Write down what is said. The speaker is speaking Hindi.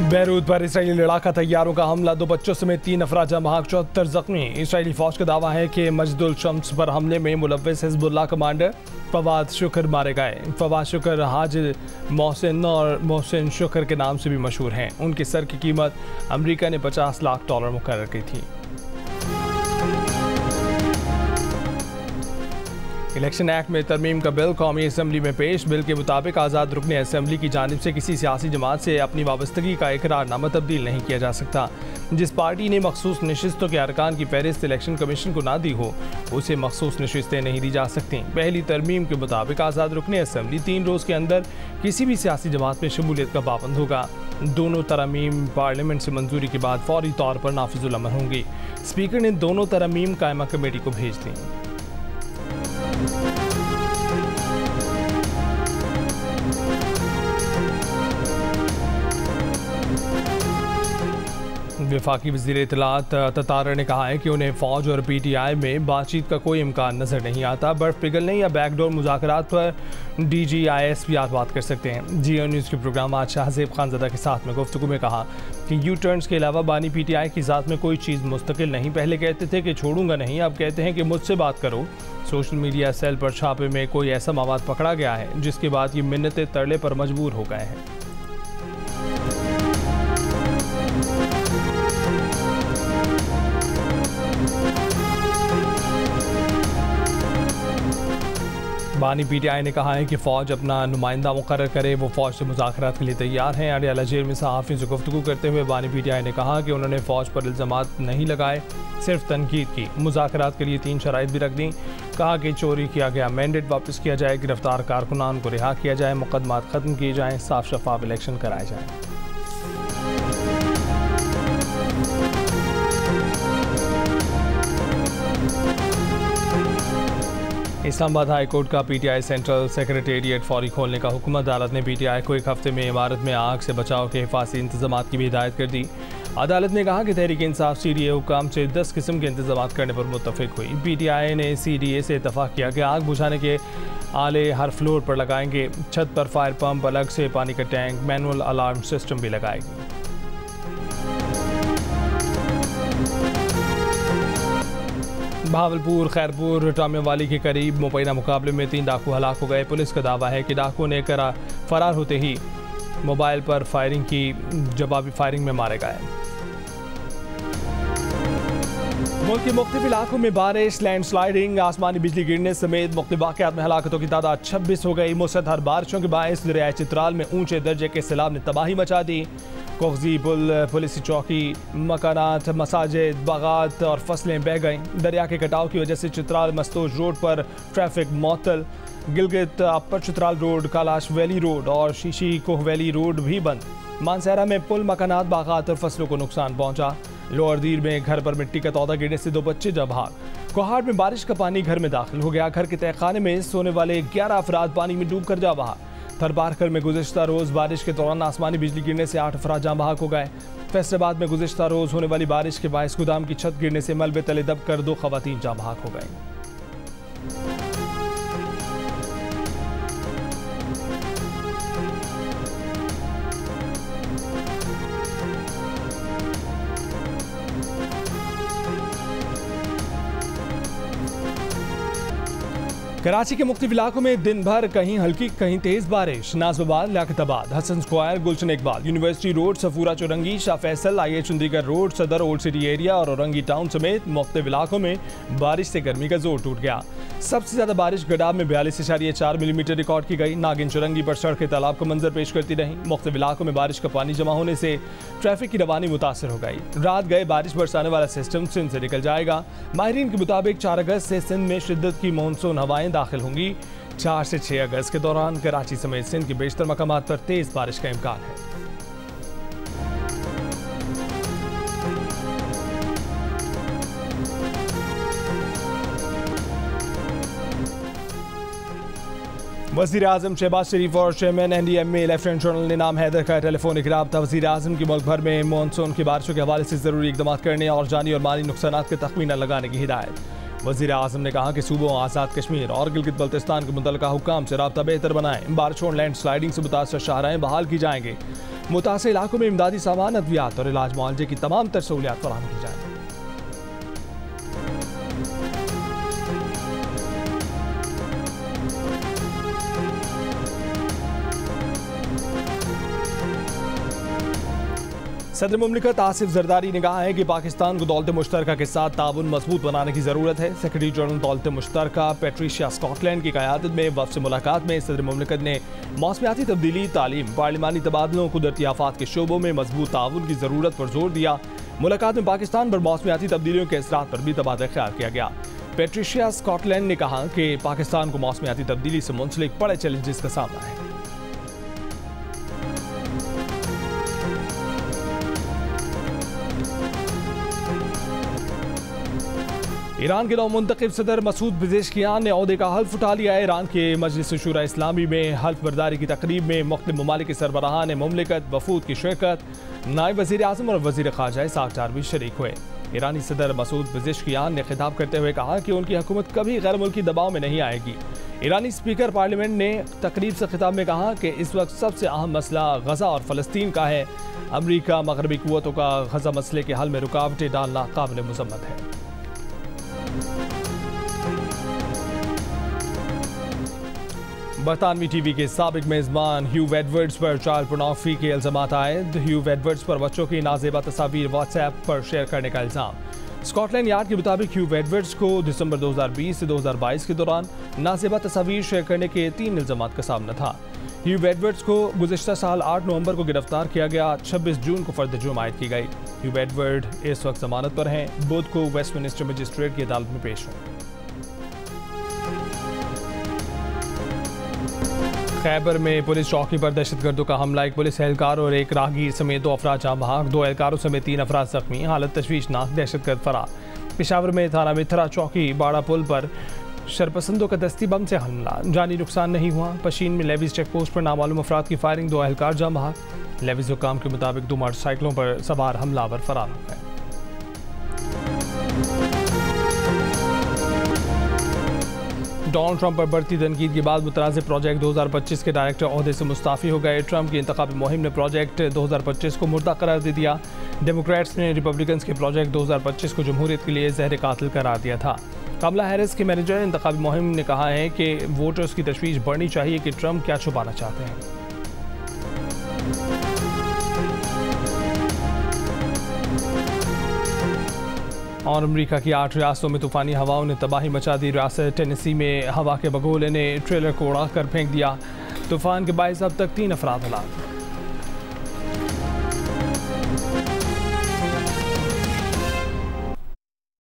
बैरूत पर इसराइली लड़ाका तैयारों का हमला, 2 बच्चों समेत 3 अफराद जहाँ बहक, 74 जख्मी। इसराइली फौज का दावा है कि मस्जिदुल शम्स पर हमले में मुलव्विस हिजबुल्लाह कमांडर फवाद शुक्र मारे गए। फवाद शुक्र हाजिर मोहसिन और मोहसिन शुक्र के नाम से भी मशहूर हैं। उनके सर की कीमत अमेरिका ने $50 लाख मुकर्रर की थी। इलेक्शन एक्ट में तरमीम का बिल कौमी असम्बली में पेश। बिल के मुताबिक आज़ाद रुकने असम्बली की जानिब से किसी सियासी जमात से अपनी वाबस्तगी का इकरारनामा तब्दील नहीं किया जा सकता। जिस पार्टी ने मखसूस नशिस्तों के अरकान की फहरिस्त इलेक्शन कमीशन को ना दी हो, उसे मखसूस नशिस्तें नहीं दी जा सकती। पहली तरमीम के मुताबिक आज़ाद रुकने असम्बली 3 रोज़ के अंदर किसी भी सियासी जमात में शमूलियत का पाबंद होगा। दोनों तरमीम पार्लियामेंट से मंजूरी के बाद फौरी तौर पर नाफिजुल अमल होंगी। स्पीकर ने दोनों तरमीम कायमा कमेटी को भेज दी। वफाकी वज़ीर इत्तलात ततारा ने कहा है कि उन्हें फ़ौज और PTI में बातचीत का कोई इम्कान नज़र नहीं आता। बर्फ़ पिघलने या बैकडोर मुज़ाकरात पर DGIS भी बात कर सकते हैं। जियो न्यूज़ के प्रोग्राम आज शाहज़ेब खानज़दा के साथ में गुफ्तगू में कहा कि यू टर्न्स के अलावा बानी PTI की ज़ात में कोई चीज़ मुस्तकिल नहीं। पहले कहते थे कि छोड़ूंगा नहीं, अब कहते हैं कि मुझसे बात करो। सोशल मीडिया सेल पर छापे में कोई ऐसा मवाद पकड़ा गया है जिसके बाद ये मिन्नतें तरले पर मजबूर हो गए हैं। बानी PTI ने कहा है कि फ़ौज अपना नुमाइंदा मुकर्रर करे। वो फ़ौज से मुज़ाकरात के लिए तैयार हैं। अडियाला जेल में सहाफ़ियों से गुफ्तगू करते हुए बानी PTI ने कहा कि उन्होंने फ़ौज पर इल्ज़ामात नहीं लगाए, सिर्फ तनकीद की। मुज़ाकरात के लिए 3 शराइत भी रख दी। कहा कि चोरी किया गया मैंडेट वापस किया जाए, गिरफ्तार कारकुनान को रिहा किया जाए, मुकदमात ख़त्म किए जाएँ, साफ शफाफ इलेक्शन कराए जाएँ। इस्लामाबाद हाई कोर्ट का PTI सेंट्रल सेक्रेटेरिएट फौरी खोलने का हुक्म। अदालत ने PTI को 1 हफ्ते में इमारत में आग से बचाव के हिफाजती इंतजाम की भी हिदायत कर दी। अदालत ने कहा कि तहरीक इंसाफ CDA हुकाम से 10 किस्म के इंतजाम करने पर मुत्तफिक हुई। PTI ने CDA से इतफाक़ किया कि आग बुझाने के आले हर फ्लोर पर लगाएंगे। छत पर फायर पंप, अलग से पानी का टैंक, मैनुअल अलार्म सिस्टम भी लगाएगी। भावलपुर खैरपुर टामियावाली के करीब मुबैना मुकाबले में 3 डाकू हलाक हो गए। पुलिस का दावा है कि डाकुओं ने फरार होते ही मोबाइल पर फायरिंग की, जवाबी फायरिंग में मारे गए। मुल्क के मुख्तलिफ इलाकों में बारिश, लैंडस्लाइडिंग, आसमानी बिजली गिरने समेत मुख्तलिफ वाक़यात में हलाकतों की तादाद 26 हो गई। मुसलधार बारिशों के बायस दरियाए चित्राल में ऊंचे दर्जे के सैलाब ने तबाही मचा दी। कोगजी पुल, पुलिस चौकी, मकानात, मसाजिद, बागात और फसलें बह गईं। दरिया के कटाव की वजह से चित्राल मस्तोज रोड पर ट्रैफिक मअतल। Gilgit upper Chitral road, Kalash valley road और शीशी कोह वैली रोड भी बंद। मानसहरा में पुल, मकानात, बागात और फसलों को नुकसान पहुंचा। लोअर दीर में घर पर मिट्टी का तौदा गिरने से 2 बच्चे जा भाग। कोहाड़ में बारिश का पानी घर में दाखिल हो गया। घर के तहखाने में सोने वाले 11 अफराद पानी में डूब कर जा बहा। थरबारकर में गुज़िश्ता रोज़ बारिश के दौरान आसमानी बिजली गिरने से 8 अफराद जाँ बहक हो गए। फैसलाबाद में गुज़िश्ता रोज़ होने वाली बारिश के बायस गोदाम की छत गिरने से मलबे तले दब कर 2 ख़वातीन जाँ बहक हो गए। कराची के मुख्तलिफ इलाकों में दिन भर कहीं हल्की कहीं तेज बारिश। Nazimabad, Liaquatabad, Hasan square, Gulshan Iqbal, university road, Safoora Chowrangi, Shah Faisal, IH Chundrigar road, Saddar, old city area और औरंगी टाउन समेत मुख्तलिफ इलाकों में बारिश से गर्मी का जोर टूट गया। सबसे ज्यादा बारिश गडाब में 42.4 मिलीमीटर रिकॉर्ड की गई। नागिन चौरंगी पर सड़कें तालाब का मंजर पेश करती रहीं। मुख्तलिफ इलाकों में बारिश का पानी जमा होने से ट्रैफिक की रवानी मुतासर हो गई। रात गए बारिश बरसाने वाला सिस्टम सिंध से निकल जाएगा। माहिरीन के मुताबिक 4 अगस्त से सिंध में शिद्दत की मानसून हवाएं दाखिल होंगी। 4 से 6 अगस्त के दौरान कराची समेत सिंध के बेशतर मकामात पर तेज बारिश का इम्कान है। वज़ीर आज़म शहबाज शरीफ और chairman NDMA lieutenant general Inam Haider का टेलीफोनिक राब्ता। वज़ीर आज़म की मुल्क भर में मानसून की बारिशों के हवाले से ज़रूरी इक़दाम करने और जानी और माली नुकसानात के तख़मीना लगाने की हिदायत। वज़ीर आज़म ने कहा कि सूबों आज़ाद कश्मीर और गिलगित बल्तिस्तान के मुतल्लिका हुक्काम से राब्ता बेहतर बनाएं। बारिश और लैंड स्लाइडिंग से मुतासर शाहराएं बहाल की जाएंगे। मुतासर इलाकों में इमदादी सामान, अद्वियात और इलाज मुआवजे की तमाम तर सहूलियात फराहम की जाएंगी। सदर मुमलिकत आसिफ जरदारी ने कहा है कि पाकिस्तान को दौलत मुश्तरका के साथ ताउन मजबूत बनाने की ज़रूरत है। सेक्रेटरी जनरल दौलत मुश्तरका पैट्रिशिया स्कॉटलैंड की क़यादत में वफ़द से मुलाकात में सदर मुमलिकत ने मौसमियाती तब्दीली, तालीम, पार्लिमानी तबादलों, कुदरती आफात के शोबों में मजबूत ताउन की ज़रूरत पर जोर दिया। मुलाकात में पाकिस्तान पर मौसमियाती तब्दीलियों के असरात पर भी तबादला ख्याल किया गया। पैट्रिशिया स्कॉटलैंड ने कहा कि पाकिस्तान को मौसमियाती तब्दीली से मुंसलिक बड़े चैलेंजेस का सामना है। ईरान के नौमुंतखब सदर मसूद पेज़ेशकियान ने ओहदे का हल्फ उठा लिया है। ईरान के मजलिस शुरा इस्लामी में हल्फ बर्दारी की तकरीब में मुख्तलिफ ममालिक के सरबराहान मुमलिकत, वफूद की शिरकत, नायब वज़ीर आज़म और वज़ीर ख़ारजा इस्हाक़ भी शरीक हुए। ईरानी सदर मसूद पेज़ेशकियान ने खिताब करते हुए कहा कि उनकी हुकूमत कभी गैर मुल्की दबाव में नहीं आएगी। ईरानी स्पीकर पार्लियामेंट ने तकरीब से खिताब में कहा कि इस वक्त सबसे अहम मसला गज़ा और फ़लस्तीन का है। अमरीका मगरबी क़ुव्वतों का गज़ा मसले के हल में रुकावटें डालना काबिल मुज़म्मत है। बरतानवी टीवी के साबिक मेज़बान ह्यू एडवर्ड्स पर चाइल्ड पोर्नोग्राफी के इल्ज़ामात आयद। ह्यू एडवर्ड्स पर बच्चों की नाजेबा तस्वीर व्हाट्सएप पर शेयर करने का इल्ज़ाम। स्कॉटलैंड यार्ड के मुताबिक ह्यू एडवर्ड्स को दिसंबर 2020 से 2022 के दौरान नाजेबा तस्वीर शेयर करने के 3 इल्ज़ामात का सामना था। ह्यू एडवर्ड्स को गुज़िश्ता साल 8 नवंबर को गिरफ्तार किया गया। 26 जून को फर्द जुर्म आयद की गई। ह्यू एडवर्ड इस वक्त जमानत पर हैं। बुध को वेस्टमिनिस्टर मजिस्ट्रेट की अदालत में पेश हों। खैबर में पुलिस चौकी पर दहशतगर्दों का हमला, एक पुलिस एहलकार और एक राहगीर समेत 2 अफराद जाँ बहक, 2 एहलकारों समेत 3 अफराद जख्मी, हालत तशवीशनाक, दहशतगर्द फरार। पेशावर में थाना मिथरा चौकी बाड़ा पुल पर शरपसंदों का दस्ती बम से हमला, जानी नुकसान नहीं हुआ। पशीन में लेविस चेक पोस्ट पर नामालूम अफराद की फायरिंग, 2 एहलकार जाँ बहक। लेविस हुकाम के मुताबिक 2 मोटरसाइकिलों पर सवार हमलावर फरार हो गए। डोनाल्ड ट्रंप पर बढ़ती तनकीद के बाद मुतराज़ प्रोजेक्ट 2025 के डायरेक्टर ओहदे से मुस्ताफ़ी हो गए। ट्रंप की इंतखाबी मुहिम ने प्रोजेक्ट 2025 को मुर्दा करार दे दिया। डेमोक्रेट्स ने रिपब्लिकन्स के प्रोजेक्ट 2025 को जमहूरियत के लिए जहर कातिल करार दिया था। कमला हैरिस के मैनेजर इंतखाबी मुहिम ने कहा है कि वोटर्स की तशवीश बढ़नी चाहिए कि ट्रंप क्या छुपाना चाहते हैं। और अमेरिका की 8 रियासतों में तूफ़ानी हवाओं ने तबाही मचा दी। रियासत टेनेसी में हवा के बगोले ने ट्रेलर को उड़ाकर फेंक दिया। तूफ़ान के बाइस अब तक 3 अफराद हलाक।